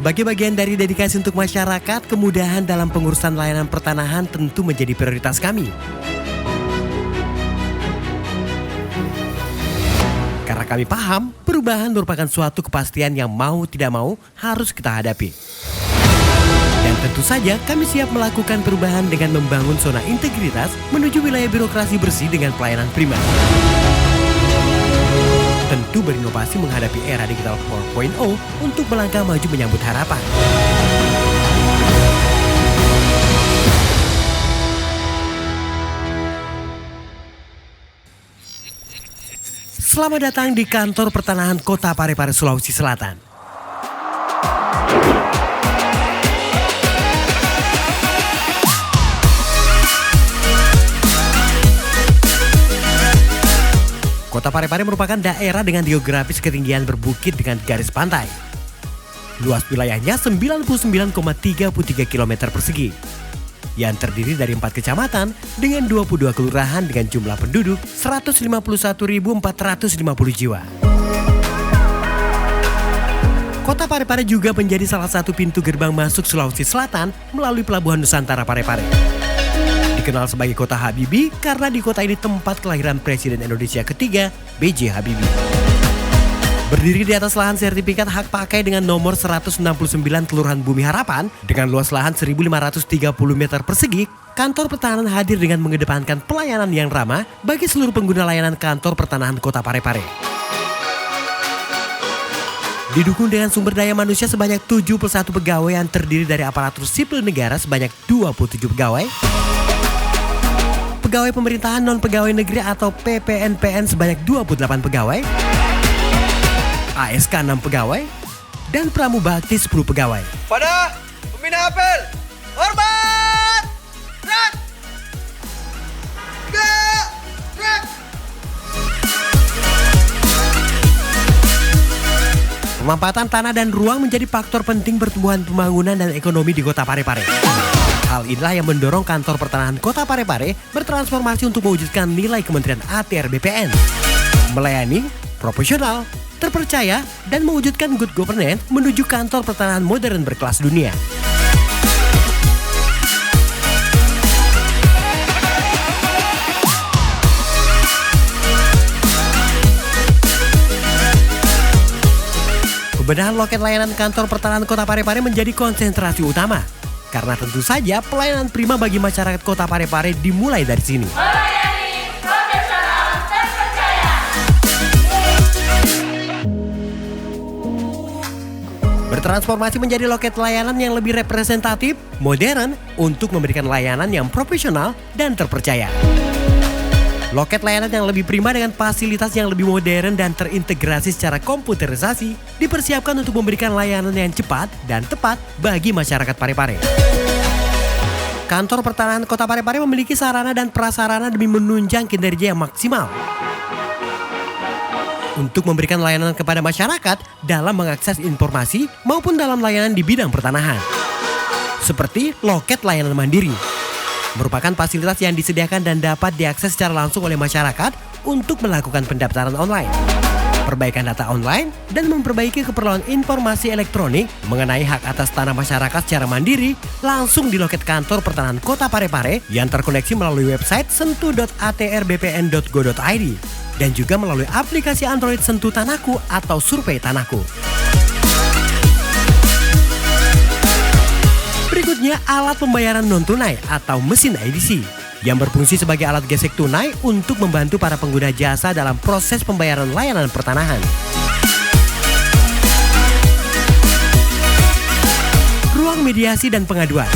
Sebagai bagian dari dedikasi untuk masyarakat, kemudahan dalam pengurusan layanan pertanahan tentu menjadi prioritas kami. Karena kami paham, perubahan merupakan suatu kepastian yang mau tidak mau harus kita hadapi. Dan tentu saja kami siap melakukan perubahan dengan membangun zona integritas menuju wilayah birokrasi bersih dengan pelayanan prima. Tentu berinovasi menghadapi era digital 4.0 untuk melangkah maju menyambut harapan. Selamat datang di kantor pertanahan Kota Parepare, Sulawesi Selatan. Kota Parepare merupakan daerah dengan geografis ketinggian berbukit dengan garis pantai. Luas wilayahnya 99,33 km persegi. Yang terdiri dari 4 kecamatan dengan 22 kelurahan dengan jumlah penduduk 151.450 jiwa. Kota Parepare juga menjadi salah satu pintu gerbang masuk Sulawesi Selatan melalui Pelabuhan Nusantara Parepare. Dikenal sebagai Kota Habibie karena di kota ini tempat kelahiran Presiden Indonesia ketiga, B.J. Habibie. Berdiri di atas lahan sertifikat hak pakai dengan nomor 169 Kelurahan Bumi Harapan dengan luas lahan 1.530 meter persegi, kantor pertanahan hadir dengan mengedepankan pelayanan yang ramah bagi seluruh pengguna layanan kantor pertanahan Kota Parepare. Didukung dengan sumber daya manusia sebanyak 71 pegawai yang terdiri dari aparatur sipil negara sebanyak 27 pegawai, pegawai pemerintahan non-pegawai negeri atau PPNPN sebanyak 28 pegawai, ASK 6 pegawai, dan Pramubakti 10 pegawai. Pada pembina apel, hormat! Gerak! Gerak! Pemanfaatan tanah dan ruang menjadi faktor penting pertumbuhan pembangunan dan ekonomi di Kota Parepare. Hal inilah yang mendorong kantor pertanahan Kota Parepare bertransformasi untuk mewujudkan nilai Kementerian ATR BPN. Melayani, profesional, terpercaya, dan mewujudkan good governance menuju kantor pertanahan modern berkelas dunia. Pembenahan loket layanan kantor pertanahan Kota Parepare menjadi konsentrasi utama. Karena tentu saja pelayanan prima bagi masyarakat Kota Parepare dimulai dari sini. Melayani, profesional, terpercaya. Bertransformasi menjadi loket layanan yang lebih representatif, modern, untuk memberikan layanan yang profesional dan terpercaya. Loket layanan yang lebih prima dengan fasilitas yang lebih modern dan terintegrasi secara komputerisasi dipersiapkan untuk memberikan layanan yang cepat dan tepat bagi masyarakat Parepare. Kantor pertanahan Kota Parepare memiliki sarana dan prasarana demi menunjang kinerja yang maksimal untuk memberikan layanan kepada masyarakat dalam mengakses informasi maupun dalam layanan di bidang pertanahan. Seperti loket layanan mandiri. Merupakan fasilitas yang disediakan dan dapat diakses secara langsung oleh masyarakat untuk melakukan pendaftaran online, perbaikan data online, dan memperbaiki keperluan informasi elektronik mengenai hak atas tanah masyarakat secara mandiri langsung di loket kantor pertanahan Kota Parepare yang terkoneksi melalui website sentuh.atrbpn.go.id dan juga melalui aplikasi Android Sentuh Tanahku atau Survei Tanahku. Berikutnya, alat pembayaran non-tunai atau mesin IDC yang berfungsi sebagai alat gesek tunai untuk membantu para pengguna jasa dalam proses pembayaran layanan pertanahan. Ruang mediasi dan pengaduan.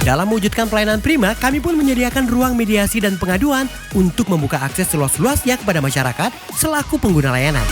Dalam mewujudkan pelayanan prima, kami pun menyediakan ruang mediasi dan pengaduan untuk membuka akses seluas-luasnya kepada masyarakat selaku pengguna layanan.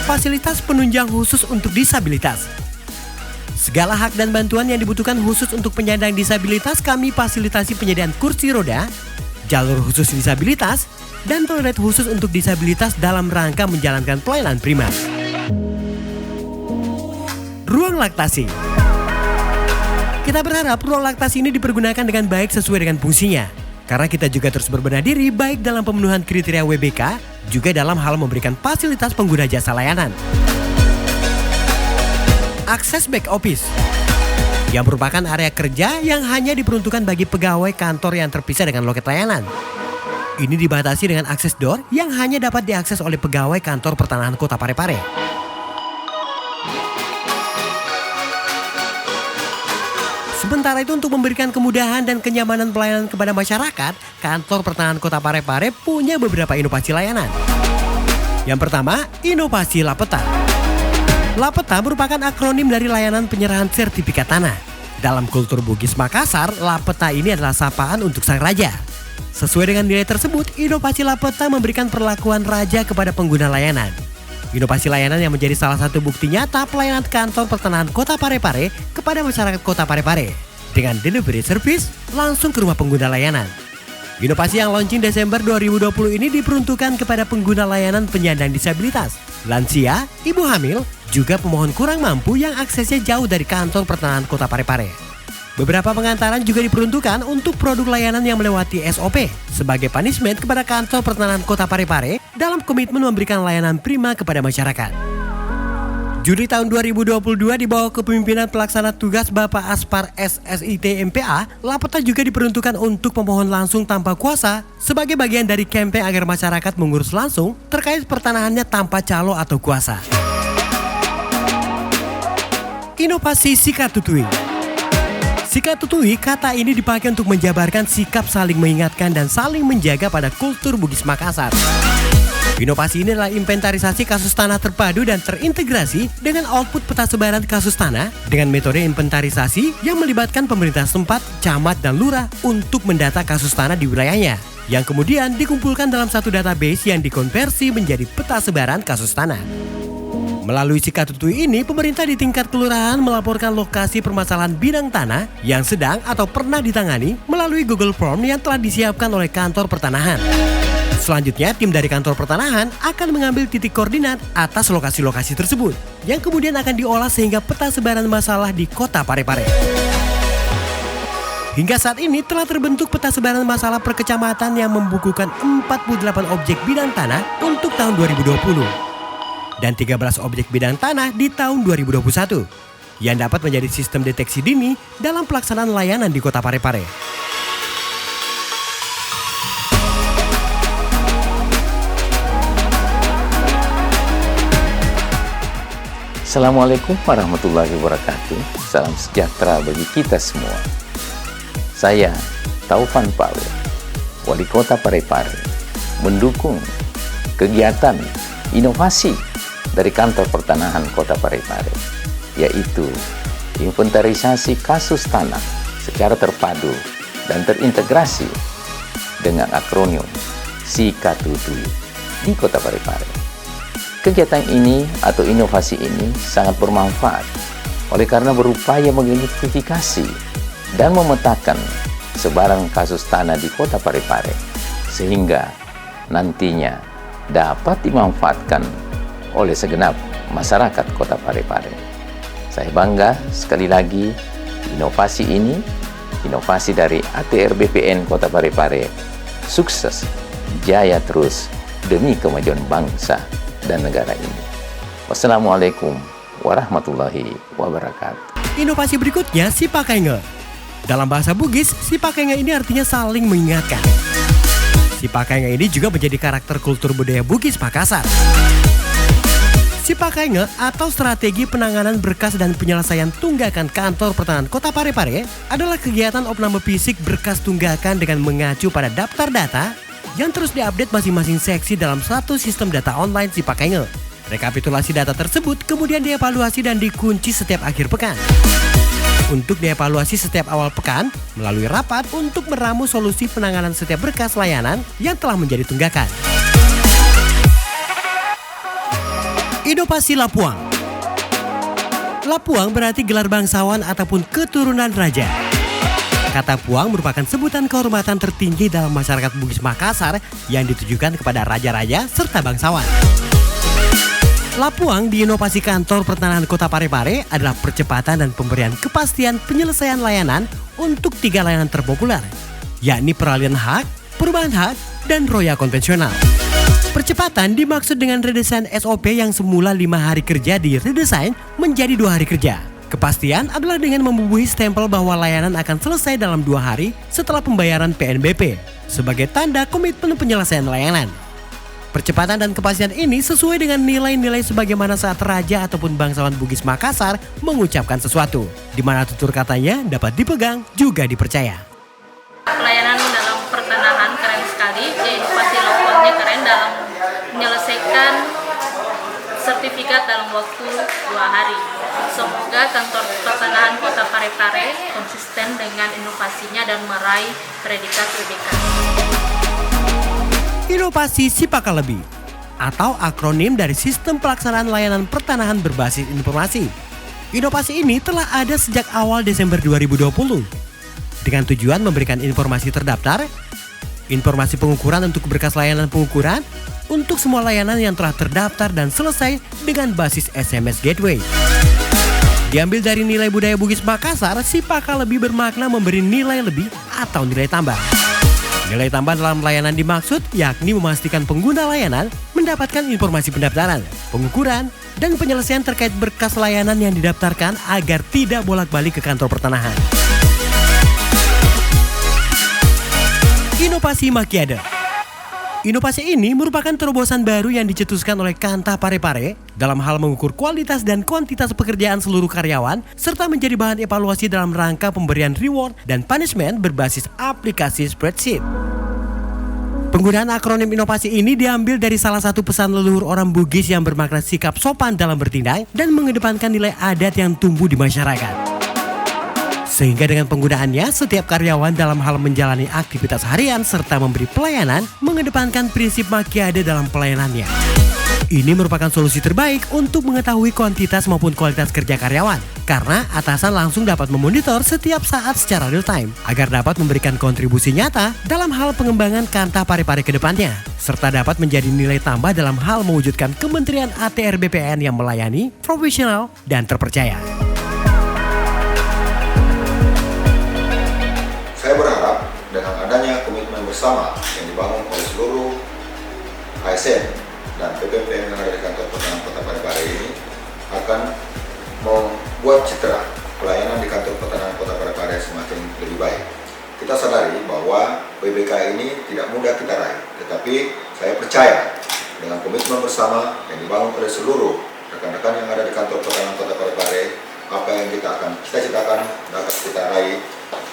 Fasilitas penunjang khusus untuk disabilitas. Segala hak dan bantuan yang dibutuhkan khusus untuk penyandang disabilitas kami fasilitasi penyediaan kursi roda, jalur khusus disabilitas, dan toilet khusus untuk disabilitas dalam rangka menjalankan pelayanan prima. Ruang laktasi. Kita berharap ruang laktasi ini dipergunakan dengan baik sesuai dengan fungsinya. Karena kita juga terus berbenah diri baik dalam pemenuhan kriteria WBK, juga dalam hal memberikan fasilitas pengguna jasa layanan. Akses back office, yang merupakan area kerja yang hanya diperuntukkan bagi pegawai kantor yang terpisah dengan loket layanan. Ini dibatasi dengan akses door yang hanya dapat diakses oleh pegawai kantor pertanahan Kota Parepare. Sementara itu, untuk memberikan kemudahan dan kenyamanan pelayanan kepada masyarakat, kantor pertanahan Kota Parepare punya beberapa inovasi layanan. Yang pertama, inovasi Lapeta. Lapeta merupakan akronim dari layanan penyerahan sertifikat tanah. Dalam kultur Bugis Makassar, Lapeta ini adalah sapaan untuk sang raja. Sesuai dengan nilai tersebut, inovasi Lapeta memberikan perlakuan raja kepada pengguna layanan. Inovasi layanan yang menjadi salah satu bukti nyata pelayanan kantor pertanahan Kota Parepare kepada masyarakat Kota Parepare dengan delivery service langsung ke rumah pengguna layanan. Inovasi yang launching Desember 2020 ini diperuntukkan kepada pengguna layanan penyandang disabilitas, lansia, ibu hamil, juga pemohon kurang mampu yang aksesnya jauh dari kantor pertanahan Kota Parepare. Beberapa pengantaran juga diperuntukkan untuk produk layanan yang melewati SOP sebagai punishment kepada kantor pertanahan Kota Parepare dalam komitmen memberikan layanan prima kepada masyarakat. Juli tahun 2022 di bawah kepemimpinan pelaksana tugas Bapak Aspar SSIT MPA, Lapeta juga diperuntukkan untuk pemohon langsung tanpa kuasa sebagai bagian dari kampanye agar masyarakat mengurus langsung terkait pertanahannya tanpa calo atau kuasa. Inovasi Sikat Tutui. Sikat tutui, kata ini dipakai untuk menjabarkan sikap saling mengingatkan dan saling menjaga pada kultur Bugis Makassar. Inovasi ini adalah inventarisasi kasus tanah terpadu dan terintegrasi dengan output peta sebaran kasus tanah dengan metode inventarisasi yang melibatkan pemerintah setempat, camat, dan lurah untuk mendata kasus tanah di wilayahnya, yang kemudian dikumpulkan dalam satu database yang dikonversi menjadi peta sebaran kasus tanah. Melalui Sikat Tutui ini, pemerintah di tingkat kelurahan melaporkan lokasi permasalahan bidang tanah yang sedang atau pernah ditangani melalui Google Form yang telah disiapkan oleh kantor pertanahan. Selanjutnya, tim dari kantor pertanahan akan mengambil titik koordinat atas lokasi-lokasi tersebut, yang kemudian akan diolah sehingga peta sebaran masalah di Kota Parepare. Hingga saat ini telah terbentuk peta sebaran masalah per kecamatan yang membukukan 48 objek bidang tanah untuk tahun 2020. Dan 13 objek bidang tanah di tahun 2021 yang dapat menjadi sistem deteksi dini dalam pelaksanaan layanan di Kota Parepare. Assalamualaikum warahmatullahi wabarakatuh. Salam sejahtera bagi kita semua. Saya Taufan Pawe, Wali Kota Parepare, mendukung kegiatan inovasi dari kantor pertanahan Kota Parepare, yaitu inventarisasi kasus tanah secara terpadu dan terintegrasi dengan akronim Sikat Tutui di Kota Parepare. Kegiatan ini atau inovasi ini sangat bermanfaat oleh karena berupaya mengidentifikasi dan memetakan sebaran kasus tanah di Kota Parepare sehingga nantinya dapat dimanfaatkan oleh segenap masyarakat Kota Parepare. Saya bangga sekali lagi inovasi ini, inovasi dari ATR BPN Kota Parepare, sukses, jaya terus demi kemajuan bangsa dan negara ini. Wassalamualaikum warahmatullahi wabarakatuh. Inovasi berikutnya, Sipakenge. Dalam bahasa Bugis, Sipakenge ini artinya saling mengingatkan. Sipakenge ini juga menjadi karakter kultur budaya Bugis Makassar. Sipakenge atau strategi penanganan berkas dan penyelesaian tunggakan kantor pertanahan Kota Parepare adalah kegiatan opname fisik berkas tunggakan dengan mengacu pada daftar data yang terus diupdate masing-masing seksi dalam satu sistem data online Sipakenge. Rekapitulasi data tersebut kemudian dievaluasi dan dikunci setiap akhir pekan. Untuk dievaluasi setiap awal pekan melalui rapat untuk meramu solusi penanganan setiap berkas layanan yang telah menjadi tunggakan. Inovasi Lapuang. Lapuang berarti gelar bangsawan ataupun keturunan raja. Kata puang merupakan sebutan kehormatan tertinggi dalam masyarakat Bugis Makassar yang ditujukan kepada raja-raja serta bangsawan. Lapuang diinovasi kantor pertanahan Kota Parepare adalah percepatan dan pemberian kepastian penyelesaian layanan untuk 3 layanan terpopuler, yakni peralihan hak, perubahan hak, dan roya konvensional. Percepatan dimaksud dengan redesain SOP yang semula 5 hari kerja diredesain menjadi 2 hari kerja. Kepastian adalah dengan membubuhi stempel bahwa layanan akan selesai dalam 2 hari setelah pembayaran PNBP sebagai tanda komitmen penyelesaian layanan. Percepatan dan kepastian ini sesuai dengan nilai-nilai sebagaimana saat Raja ataupun bangsawan Bugis Makassar mengucapkan sesuatu, di mana tutur katanya dapat dipegang juga dipercaya. Pelayanan dalam pertanahan keren sekali, inovasi lokalnya keren dalam menyelesaikan sertifikat dalam waktu 2 hari. Semoga kantor pertanahan Kota Parepare konsisten dengan inovasinya dan meraih predikat WBK. Inovasi Sipaka Lebih atau akronim dari Sistem Pelaksanaan Layanan Pertanahan Berbasis Informasi. Inovasi ini telah ada sejak awal Desember 2020 dengan tujuan memberikan informasi terdaftar, informasi pengukuran untuk berkas layanan pengukuran untuk semua layanan yang telah terdaftar dan selesai dengan basis SMS Gateway. Diambil dari nilai budaya Bugis Makassar, Sipaka Lebih bermakna memberi nilai lebih atau nilai tambah. Nilai tambah dalam layanan dimaksud yakni memastikan pengguna layanan mendapatkan informasi pendaftaran, pengukuran, dan penyelesaian terkait berkas layanan yang didaftarkan agar tidak bolak-balik ke kantor pertanahan. Inovasi Makiade. Inovasi ini merupakan terobosan baru yang dicetuskan oleh Kanta Parepare dalam hal mengukur kualitas dan kuantitas pekerjaan seluruh karyawan serta menjadi bahan evaluasi dalam rangka pemberian reward dan punishment berbasis aplikasi spreadsheet. Penggunaan akronim inovasi ini diambil dari salah satu pesan leluhur orang Bugis yang bermakna sikap sopan dalam bertindak dan mengedepankan nilai adat yang tumbuh di masyarakat. Sehingga dengan penggunaannya, setiap karyawan dalam hal menjalani aktivitas harian serta memberi pelayanan mengedepankan prinsip Makiade dalam pelayanannya. Ini merupakan solusi terbaik untuk mengetahui kuantitas maupun kualitas kerja karyawan, karena atasan langsung dapat memonitor setiap saat secara real time agar dapat memberikan kontribusi nyata dalam hal pengembangan Kanta Parepare ke depannya, serta dapat menjadi nilai tambah dalam hal mewujudkan Kementerian ATR BPN yang melayani, profesional, dan terpercaya. Saya berharap dengan adanya komitmen bersama yang dibangun oleh seluruh ASN dan PPPN yang ada di kantor pertanahan Kota Parepare ini akan membuat citra pelayanan di kantor pertanahan Kota Parepare semakin lebih baik. Kita sadari bahwa WBK ini tidak mudah kita raih, tetapi saya percaya dengan komitmen bersama yang dibangun oleh seluruh rekan-rekan yang ada di kantor pertanahan Kota Parepare, apa yang kita akan cita-citakan dapat kita raih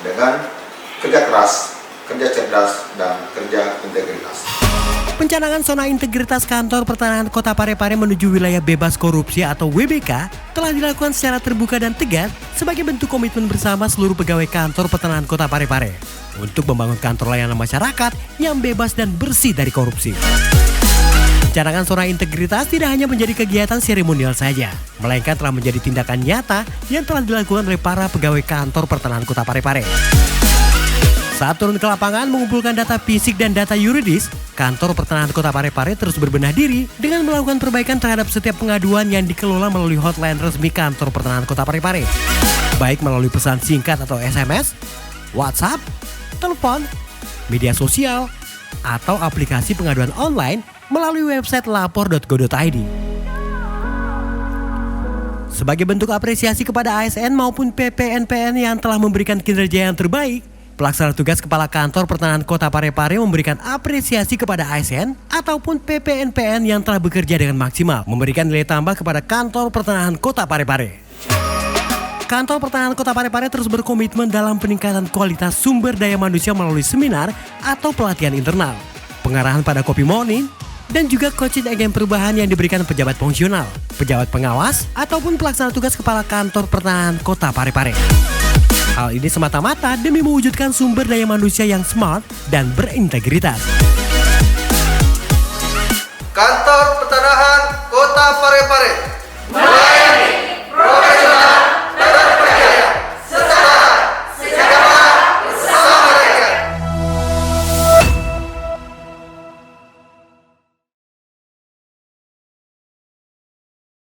dengan kerja keras, kerja cerdas, dan kerja integritas. Pencanangan zona integritas kantor pertanahan Kota Parepare menuju wilayah bebas korupsi atau WBK telah dilakukan secara terbuka dan tegas sebagai bentuk komitmen bersama seluruh pegawai kantor pertanahan Kota Parepare untuk membangun kantor layanan masyarakat yang bebas dan bersih dari korupsi. Pencanangan zona integritas tidak hanya menjadi kegiatan seremonial saja, melainkan telah menjadi tindakan nyata yang telah dilakukan oleh para pegawai kantor pertanahan Kota Parepare. Saat turun ke lapangan mengumpulkan data fisik dan data yuridis, kantor pertanahan Kota Parepare terus berbenah diri dengan melakukan perbaikan terhadap setiap pengaduan yang dikelola melalui hotline resmi kantor pertanahan Kota Parepare, baik melalui pesan singkat atau SMS, WhatsApp, telepon, media sosial, atau aplikasi pengaduan online melalui website lapor.go.id. Sebagai bentuk apresiasi kepada ASN maupun PPNPN yang telah memberikan kinerja yang terbaik, Pelaksana tugas Kepala Kantor Pertanahan Kota Parepare memberikan apresiasi kepada ASN ataupun PPNPN yang telah bekerja dengan maksimal, memberikan nilai tambah kepada Kantor Pertanahan Kota Parepare. Kantor Pertanahan Kota Parepare terus berkomitmen dalam peningkatan kualitas sumber daya manusia melalui seminar atau pelatihan internal, pengarahan pada copy morning, dan juga coaching agen perubahan yang diberikan pejabat fungsional, pejabat pengawas, ataupun pelaksana tugas Kepala Kantor Pertanahan Kota Parepare. Hal ini semata-mata demi mewujudkan sumber daya manusia yang smart dan berintegritas. Kantor Pertanahan Kota Parepare. Mulai